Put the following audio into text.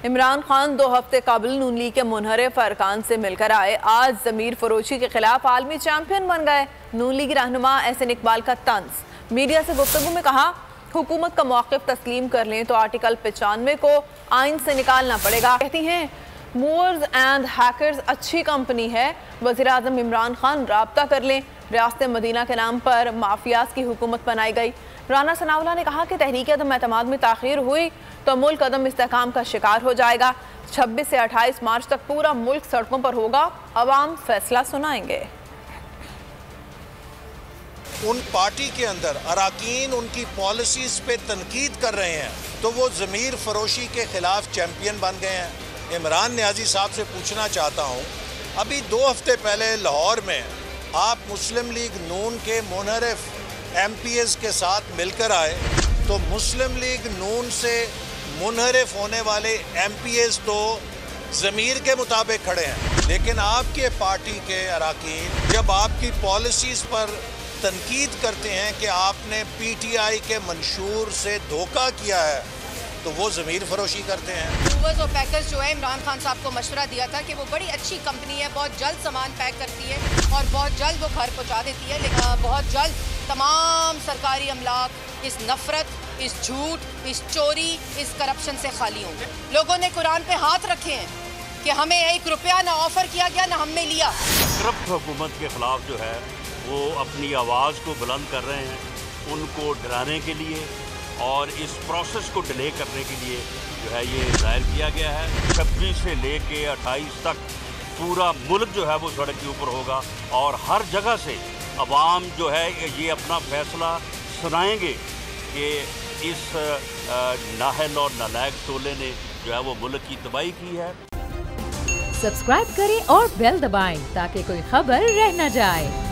इमरान खान 2 हफ्ते कबल नून लीग के मुनहरिफ अरकान से मिलकर आए। आज ज़मीर फरोशी के खिलाफ आलमी चैंपियन बन गए। नून लीग रहनुमा एहसन इकबाल का तंज। मीडिया से गुफ्तगू में कहा, हुकूमत का मौक़िफ़ तस्लीम कर लें तो आर्टिकल 95 को आइन से निकालना पड़ेगा। कहती हैं मूवर्स एंड हैकर्स अच्छी कंपनी है, वज़ीर आज़म इमरान खान राब्ता कर लें। रियासत मदीना के नाम पर माफियाज की हुकूमत बनाई गई। राना सनाउल्लाह ने कहा कि तहरीक अदम एतमाद में ताख़ीर हुई तो मुल्क अदम इस्तेहकाम का शिकार हो जाएगा। 26 से 28 मार्च तक पूरा मुल्क सड़कों पर होगा, अवाम फैसला सुनाएंगे। उन पार्टी के अंदर अराकीन उनकी पॉलिसीज पे तनकीद कर रहे हैं तो वो ज़मीर फरोशी के खिलाफ चैंपियन बन गए हैं। इमरान नियाज़ी साहब से पूछना चाहता हूँ, अभी 2 हफ्ते पहले लाहौर में आप मुस्लिम लीग नून के मुनहरिफ MPs के साथ मिलकर आए, तो मुस्लिम लीग नून से मुनहरिफ होने वाले MPs तो ज़मीर के मुताबिक खड़े हैं, लेकिन आपके पार्टी के अराकीन जब आपकी पॉलिसीज़ पर तनकीद करते हैं कि आपने PTI के मंशूर से धोखा किया है, तो वो ज़मीर फरोशी करते हैं। मूवर्स और पैकर्स जो है, इमरान खान साहब को मशवरा दिया था कि वो बड़ी अच्छी कंपनी है, बहुत जल्द सामान पैक करती है और बहुत जल्द वो घर पहुंचा देती है, लेकिन बहुत जल्द तमाम सरकारी अमलाक इस नफरत, इस झूठ, इस चोरी, इस करप्शन से खाली होंगे। लोगों ने कुरान पे हाथ रखे हैं कि हमें 1 रुपया ना ऑफर किया गया ना हमने लिया। करप्ट हुकूमत के खिलाफ जो है वो अपनी आवाज़ को बुलंद कर रहे हैं, उनको डराने के लिए और इस प्रोसेस को डिले करने के लिए जो है ये जाहिर किया गया है। 26 से लेके 28 तक पूरा मुल्क जो है वो सड़क के ऊपर होगा और हर जगह से अवाम जो है ये अपना फैसला सुनाएंगे कि इस नाहल और नालायक टोले ने जो है वो मुल्क की तबाही की है। सब्सक्राइब करें और बेल दबाएं ताकि कोई खबर रह न जाए।